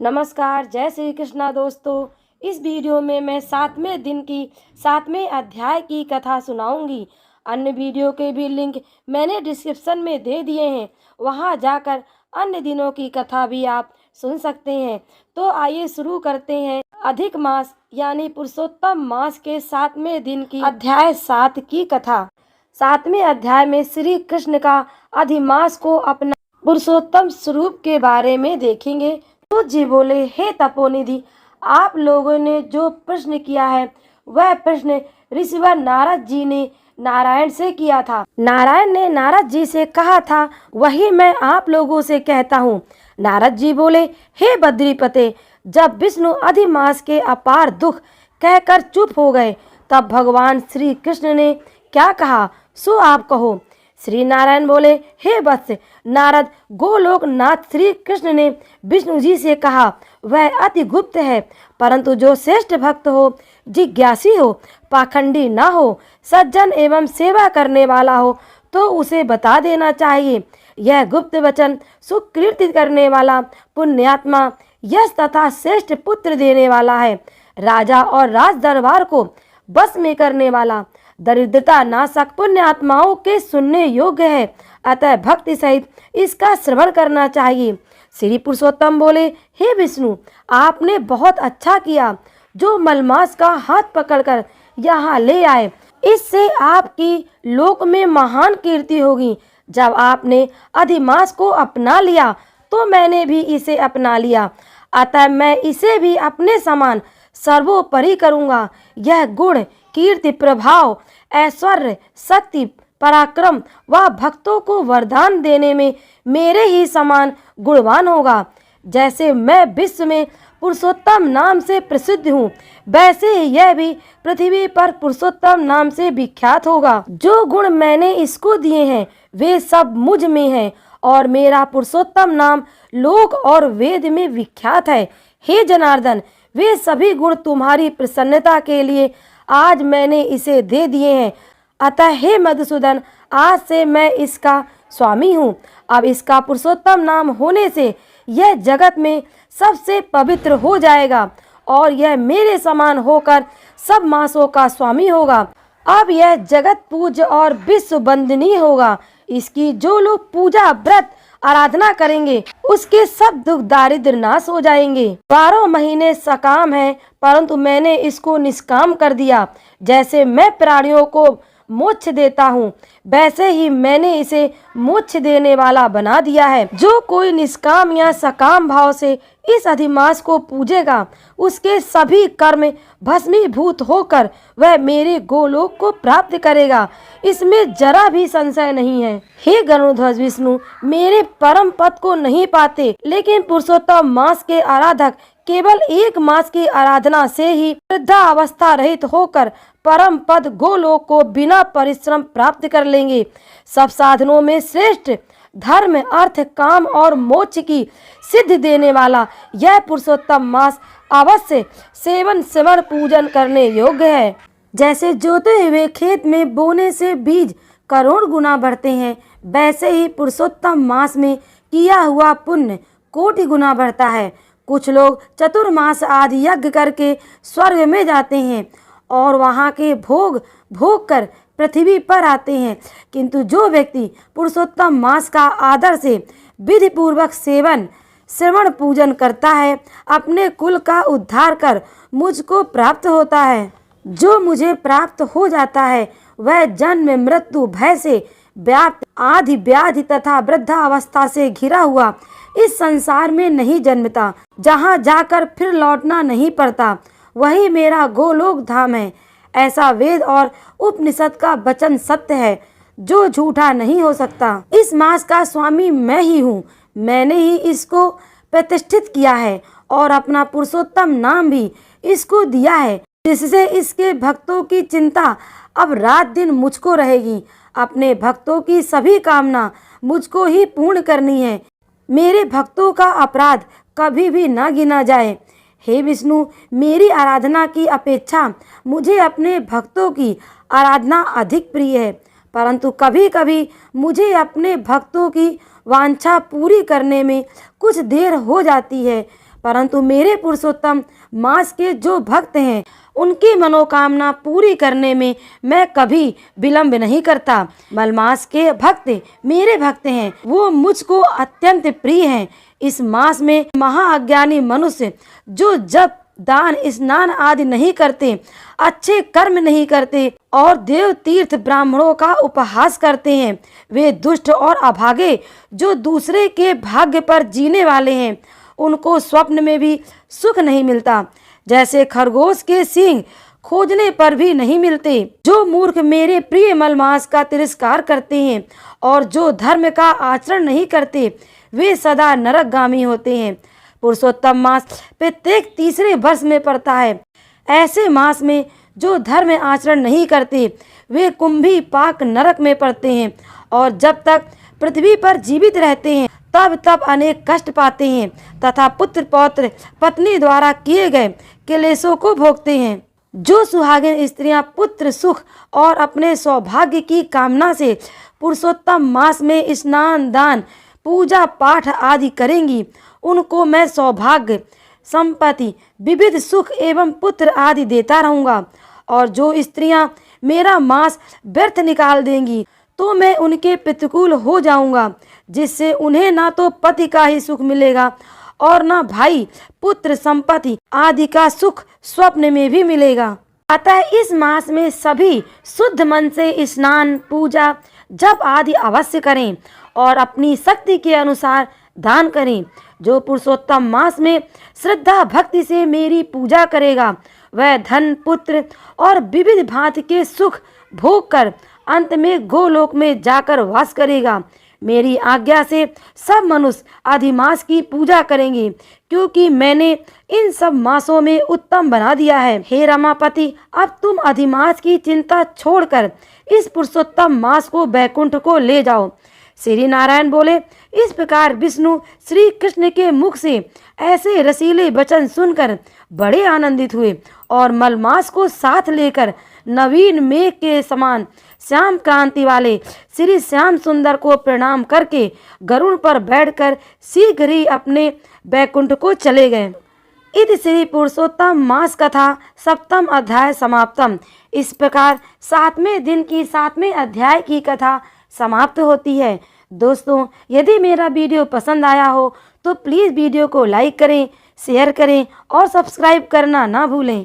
नमस्कार, जय श्री कृष्णा दोस्तों। इस वीडियो में मैं 7वें दिन की 7वें अध्याय की कथा सुनाऊंगी। अन्य वीडियो के भी लिंक मैंने डिस्क्रिप्शन में दे दिए हैं, वहां जाकर अन्य दिनों की कथा भी आप सुन सकते हैं। तो आइए शुरू करते हैं अधिक मास यानी पुरुषोत्तम मास के 7वें दिन की अध्याय 7 की कथा। 7वें अध्याय में श्री कृष्ण का अधिमास को अपना पुरुषोत्तम स्वरूप के बारे में देखेंगे। तो जी बोले, हे तपोनिधि, आप लोगों ने जो प्रश्न किया है वह प्रश्न ऋषिवर नारद जी ने नारायण से किया था। नारायण ने नारद जी से कहा था, वही मैं आप लोगों से कहता हूँ। नारद जी बोले, हे बद्रीपते, जब विष्णु अधिमास के अपार दुख कहकर चुप हो गए, तब भगवान श्री कृष्ण ने क्या कहा सो आप कहो। श्री नारायण बोले, हे वत्स नारद, गोलोक नाथ श्री कृष्ण ने विष्णु जी से कहा, वह अति गुप्त है, परंतु जो श्रेष्ठ भक्त हो, जिज्ञासी हो, पाखंडी न हो, सज्जन एवं सेवा करने वाला हो, तो उसे बता देना चाहिए। यह गुप्त वचन सुकृति करने वाला पुण्यात्मा, यश तथा श्रेष्ठ पुत्र देने वाला है, राजा और राज दरबार को बस में करने वाला, दरिद्रता नाशक पुण्य आत्माओं के सुनने योग्य है, अतः भक्ति सहित इसका श्रवण करना चाहिए। श्री पुरुषोत्तम बोले, हे विष्णु, आपने बहुत अच्छा किया जो मलमास का हाथ पकड़कर यहाँ ले आए। इससे आपकी लोक में महान कीर्ति होगी। जब आपने अधिमास को अपना लिया तो मैंने भी इसे अपना लिया, अतः मैं इसे भी अपने समान सर्वोपरि करूँगा। यह गुण, कीर्ति, प्रभाव, ऐश्वर्य, शक्ति, पराक्रम व भक्तों को वरदान देने में मेरे ही समान गुणवान होगा। जैसे मैं विश्व में पुरुषोत्तम नाम से प्रसिद्ध हूँ, वैसे ही यह भी पृथ्वी पर पुरुषोत्तम नाम से विख्यात होगा। जो गुण मैंने इसको दिए हैं वे सब मुझ में हैं, और मेरा पुरुषोत्तम नाम लोक और वेद में विख्यात है। हे जनार्दन, वे सभी गुण तुम्हारी प्रसन्नता के लिए आज मैंने इसे दे दिए हैं। अतः हे मधुसूदन, आज से मैं इसका स्वामी हूँ। अब इसका पुरुषोत्तम नाम होने से यह जगत में सबसे पवित्र हो जाएगा, और यह मेरे समान होकर सब मासों का स्वामी होगा। अब यह जगत पूज्य और विश्व वंदनीय होगा। इसकी जो लोग पूजा, व्रत, आराधना करेंगे, उसके सब दुख दारिद्र नाश हो जाएंगे। 12 महीने सकाम है, परंतु मैंने इसको निष्काम कर दिया। जैसे मैं प्राणियों को मोक्ष देता हूँ, वैसे ही मैंने इसे मोक्ष देने वाला बना दिया है। जो कोई निष्काम या सकाम भाव से इस अधिमास को पूजेगा, उसके सभी कर्म भस्मीभूत होकर वह मेरे गोलोक को प्राप्त करेगा, इसमें जरा भी संशय नहीं है। हे गरुड़ध्वज विष्णु, मेरे परम पद को नहीं पाते, लेकिन पुरुषोत्तम मास के आराधक केवल एक मास की आराधना से ही वृद्धा अवस्था रहित होकर परम पद गोलोक को बिना परिश्रम प्राप्त कर लेंगे। सब साधनों में श्रेष्ठ, धर्म, अर्थ, काम और मोक्ष की सिद्धि देने वाला यह पुरुषोत्तम मास अवश्य सेवन, स्मरण, पूजन करने योग्य है। जैसे जोते हुए खेत में बोने से बीज करोड़ गुना बढ़ते हैं, वैसे ही पुरुषोत्तम मास में किया हुआ पुण्य कोटि गुना बढ़ता है। कुछ लोग चतुर्मास आदि यज्ञ करके स्वर्ग में जाते हैं और वहाँ के भोग भोग कर पृथ्वी पर आते हैं, किंतु जो व्यक्ति पुरुषोत्तम मास का आदर से विधि पूर्वक सेवन, श्रवण, पूजन करता है, अपने कुल का उद्धार कर मुझको प्राप्त होता है। जो मुझे प्राप्त हो जाता है वह जन्म, मृत्यु, भय से व्याप्त, आदि व्याधि तथा वृद्धावस्था से घिरा हुआ इस संसार में नहीं जन्मता, जहाँ जाकर फिर लौटना नहीं पड़ता। वही मेरा गोलोक धाम है। ऐसा वेद और उपनिषद का वचन सत्य है, जो झूठा नहीं हो सकता। इस मास का स्वामी मैं ही हूँ। मैंने ही इसको प्रतिष्ठित किया है और अपना पुरुषोत्तम नाम भी इसको दिया है, जिससे इसके भक्तों की चिंता अब रात दिन मुझको रहेगी। अपने भक्तों की सभी कामना मुझको ही पूर्ण करनी है। मेरे भक्तों का अपराध कभी भी न गिना जाए। हे विष्णु, मेरी आराधना की अपेक्षा मुझे अपने भक्तों की आराधना अधिक प्रिय है, परंतु कभी कभी मुझे अपने भक्तों की वांछा पूरी करने में कुछ देर हो जाती है। परंतु मेरे पुरुषोत्तम मास के जो भक्त हैं उनकी मनोकामना पूरी करने में मैं कभी विलंब नहीं करता। मलमास के भक्त मेरे भक्त हैं, वो मुझको अत्यंत प्रिय हैं। इस मास में महाअज्ञानी मनुष्य जो जब दान स्नान आदि नहीं करते, अच्छे कर्म नहीं करते और देव तीर्थ ब्राह्मणों का उपहास करते हैं, वे दुष्ट और अभागे जो दूसरे के भाग्य पर जीने वाले हैं, उनको स्वप्न में भी सुख नहीं मिलता। जैसे खरगोश के सींग खोजने पर भी नहीं मिलते। जो मूर्ख मेरे प्रिय मलमास का तिरस्कार करते हैं और जो धर्म का आचरण नहीं करते, वे सदा नरकगामी होते हैं। पुरुषोत्तम मास प्रत्येक तीसरे वर्ष में पड़ता है। ऐसे मास में जो धर्म आचरण नहीं करते, वे कुंभी पाक नरक में पड़ते हैं और जब तक पृथ्वी पर जीवित रहते हैं तब तब अनेक कष्ट पाते हैं तथा पुत्र पौत्र पत्नी द्वारा किए गए क्लेशों को भोगते हैं। जो सुहागिन स्त्रियां पुत्र सुख और अपने सौभाग्य की कामना से पुरुषोत्तम मास में स्नान दान पूजा पाठ आदि करेंगी, उनको मैं सौभाग्य संपत्ति विविध सुख एवं पुत्र आदि देता रहूँगा। और जो स्त्रियां मेरा मास व्यर्थ निकाल देंगी तो मैं उनके प्रतिकूल हो जाऊंगा, जिससे उन्हें ना तो पति का ही सुख मिलेगा और ना भाई पुत्र संपत्ति आदि का सुख स्वप्न में भी मिलेगा। अतः इस मास में सभी शुद्ध मन से स्नान पूजा जप आदि अवश्य करें और अपनी शक्ति के अनुसार दान करें। जो पुरुषोत्तम मास में श्रद्धा भक्ति से मेरी पूजा करेगा, वह धन पुत्र और विविध भांति के सुख भोग कर अंत में गोलोक में जाकर वास करेगा। मेरी आज्ञा से सब मनुष्य अधिमास की पूजा करेंगे, क्योंकि मैंने इन सब मासों में उत्तम बना दिया है। हे रमापति, अब तुम अधिमास की चिंता छोड़कर इस पुरुषोत्तम मास को बैकुंठ को ले जाओ। श्री नारायण बोले। इस प्रकार विष्णु श्री कृष्ण के मुख से ऐसे रसीले वचन सुनकर बड़े आनंदित हुए और मलमास को साथ लेकर नवीन मेघ के समान श्याम कांति वाले श्री श्याम सुंदर को प्रणाम करके गरुड़ पर बैठकर शीघ्र ही अपने बैकुंठ को चले गए। इति श्री पुरुषोत्तम मास कथा सप्तम अध्याय समाप्तम। इस प्रकार 7वें दिन की 7वें अध्याय की कथा समाप्त होती है। दोस्तों, यदि मेरा वीडियो पसंद आया हो तो प्लीज़ वीडियो को लाइक करें, शेयर करें और सब्सक्राइब करना ना भूलें।